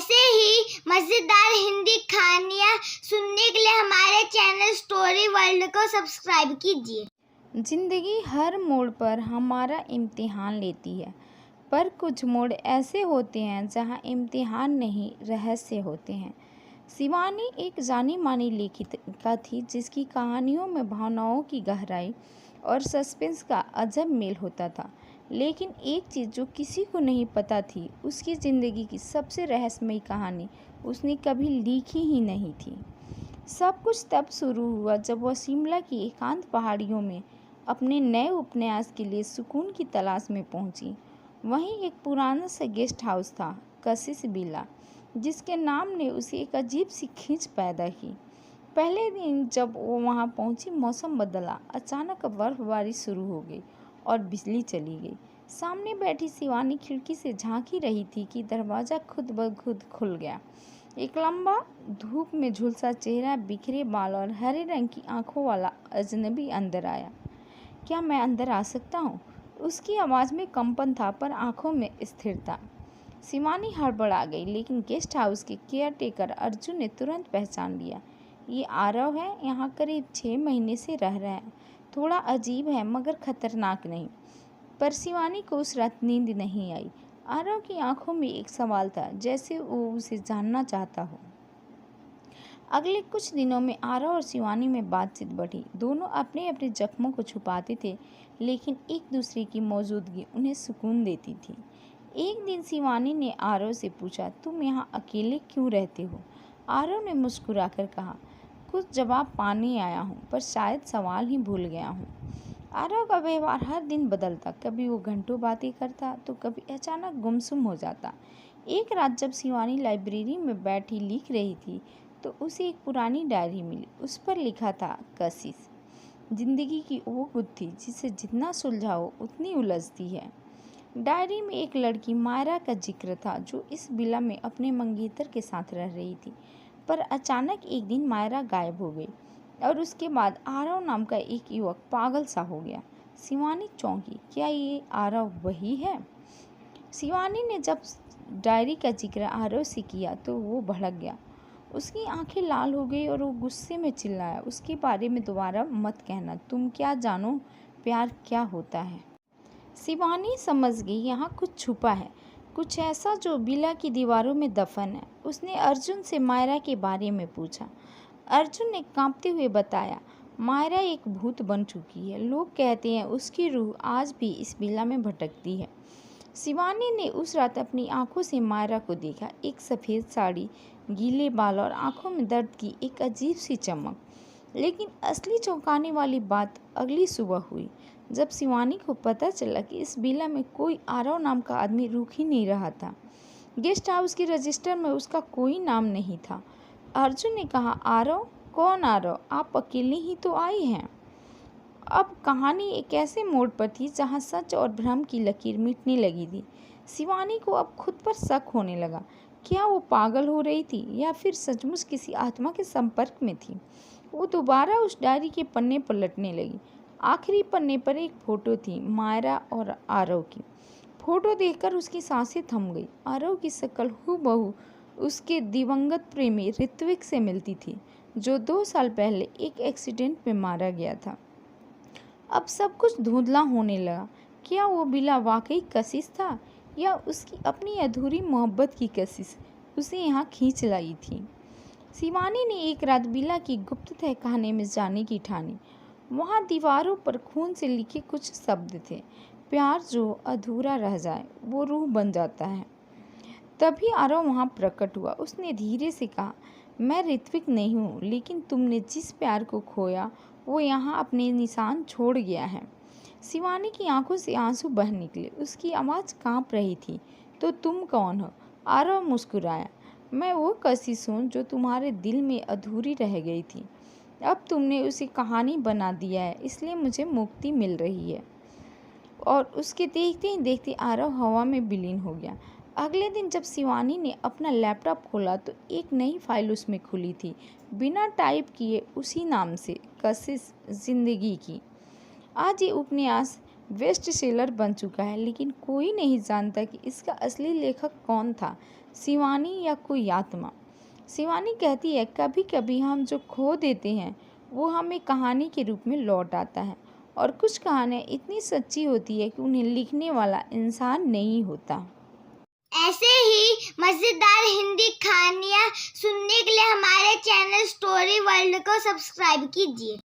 ऐसे ही मज़ेदार हिंदी कहानियाँ सुनने के लिए हमारे चैनल स्टोरी वर्ल्ड को सब्सक्राइब कीजिए। जिंदगी हर मोड़ पर हमारा इम्तिहान लेती है, पर कुछ मोड़ ऐसे होते हैं जहां इम्तिहान नहीं, रहस्य होते हैं। शिवानी एक जानी मानी लेखिका थी जिसकी कहानियों में भावनाओं की गहराई और सस्पेंस का अजब मेल होता था। लेकिन एक चीज़ जो किसी को नहीं पता थी, उसकी ज़िंदगी की सबसे रहस्यमयी कहानी उसने कभी लिखी ही नहीं थी। सब कुछ तब शुरू हुआ जब वह शिमला की एकांत पहाड़ियों में अपने नए उपन्यास के लिए सुकून की तलाश में पहुंची। वहीं एक पुराना सा गेस्ट हाउस था, कशिश विला, जिसके नाम ने उसे एक अजीब सी खींच पैदा की। पहले दिन जब वो वहां पहुंची, मौसम बदला। अचानक बर्फबारी शुरू हो गई और बिजली चली गई। सामने बैठी शिवानी खिड़की से झांकी रही थी कि दरवाज़ा खुद ब खुद खुल गया। एक लंबा, धूप में झुलसा चेहरा, बिखरे बाल और हरे रंग की आंखों वाला अजनबी अंदर आया। क्या मैं अंदर आ सकता हूँ? उसकी आवाज़ में कंपन था, पर आंखों में स्थिरता। शिवानी हड़बड़ा गई, लेकिन गेस्ट हाउस के केयर टेकर अर्जुन ने तुरंत पहचान लिया। ये आरव है, यहाँ करीब 6 महीने से रह रहा है। थोड़ा अजीब है मगर खतरनाक नहीं। पर शिवानी को उस रात नींद नहीं आई। आरव की आंखों में एक सवाल था, जैसे वो उसे जानना चाहता हो। अगले कुछ दिनों में आरव और शिवानी में बातचीत बढ़ी। दोनों अपने अपने जख्मों को छुपाते थे, लेकिन एक दूसरे की मौजूदगी उन्हें सुकून देती थी। एक दिन शिवानी ने आरव से पूछा, तुम यहाँ अकेले क्यों रहते हो? आरव ने मुस्कुराकर कहा, कुछ जवाब पाने आया हूँ, पर शायद सवाल ही भूल गया हूँ। आरव का व्यवहार हर दिन बदलता। कभी वो घंटों बातें करता, तो कभी अचानक गुमसुम हो जाता। एक रात जब शिवानी लाइब्रेरी में बैठी लिख रही थी, तो उसे एक पुरानी डायरी मिली। उस पर लिखा था, कशिश जिंदगी की वो गुत्थी जिसे जितना सुलझाओ उतनी उलझती है। डायरी में एक लड़की मायरा का जिक्र था, जो इस विला में अपने मंगेतर के साथ रह रही थी। पर अचानक एक दिन मायरा गायब हो गई, और उसके बाद आरव नाम का एक युवक पागल सा हो गया। शिवानी चौंकी, क्या ये आरव वही है? शिवानी ने जब डायरी का जिक्र आरव से किया तो वो भड़क गया। उसकी आंखें लाल हो गई और वो गुस्से में चिल्लाया, उसके बारे में दोबारा मत कहना। तुम क्या जानो प्यार क्या होता है? शिवानी समझ गई यहाँ कुछ छुपा है, कुछ ऐसा जो विला की दीवारों में दफन है। उसने अर्जुन से मायरा के बारे में पूछा। अर्जुन ने कांपते हुए बताया, मायरा एक भूत बन चुकी है। लोग कहते हैं उसकी रूह आज भी इस विला में भटकती है। शिवानी ने उस रात अपनी आंखों से मायरा को देखा। एक सफ़ेद साड़ी, गीले बाल और आंखों में दर्द की एक अजीब सी चमक। लेकिन असली चौंकाने वाली बात अगली सुबह हुई, जब शिवानी को पता चला कि इस विला में कोई आरव नाम का आदमी रुक ही नहीं रहा था। गेस्ट हाउस के रजिस्टर में उसका कोई नाम नहीं था। अर्जुन ने कहा, आरव? कौन आरव? आप अकेले ही तो आई हैं। अब कहानी एक ऐसे मोड़ पर थी जहां सच और भ्रम की लकीर मिटने लगी थी। शिवानी को अब खुद पर शक होने लगा। क्या वो पागल हो रही थी, या फिर सचमुच किसी आत्मा के संपर्क में थी? वो दोबारा उस डायरी के पन्ने पलटने लगी। आखिरी पन्ने पर एक फ़ोटो थी, मायरा और आरव की। फ़ोटो देखकर उसकी सांसें थम गई। आरव की शक्ल हूबहू उसके दिवंगत प्रेमी ऋत्विक से मिलती थी, जो 2 साल पहले एक एक्सीडेंट में मारा गया था। अब सब कुछ धुंधला होने लगा। क्या वो विला वाकई कशिश था, या उसकी अपनी अधूरी मोहब्बत की कशिश उसे यहाँ खींच लाई थी? शिवानी ने एक रात विला की गुप्त तहखाने में जाने की ठानी। वहाँ दीवारों पर खून से लिखे कुछ शब्द थे, प्यार जो अधूरा रह जाए वो रूह बन जाता है। तभी आरव वहाँ प्रकट हुआ। उसने धीरे से कहा, मैं ऋत्विक नहीं हूँ, लेकिन तुमने जिस प्यार को खोया वो यहाँ अपने निशान छोड़ गया है। शिवानी की आंखों से आंसू बह निकले। उसकी आवाज़ कांप रही थी। तो तुम कौन हो? आरव मुस्कुराया, मैं वो कशिश हूँ जो तुम्हारे दिल में अधूरी रह गई थी। अब तुमने उसे कहानी बना दिया है, इसलिए मुझे मुक्ति मिल रही है। और उसके देखते ही देखते आरव हवा में विलीन हो गया। अगले दिन जब शिवानी ने अपना लैपटॉप खोला तो एक नई फाइल उसमें खुली थी, बिना टाइप किए उसी नाम से, कशिश जिंदगी की। आज ये उपन्यास बेस्ट सेलर बन चुका है, लेकिन कोई नहीं जानता कि इसका असली लेखक कौन था। शिवानी या कोई आत्मा। शिवानी कहती है, कभी कभी हम जो खो देते हैं वो हमें कहानी के रूप में लौट आता है, और कुछ कहानियाँ इतनी सच्ची होती है कि उन्हें लिखने वाला इंसान नहीं होता। ऐसे ही मज़ेदार हिंदी कहानियाँ सुनने के लिए हमारे चैनल स्टोरी वर्ल्ड को सब्सक्राइब कीजिए।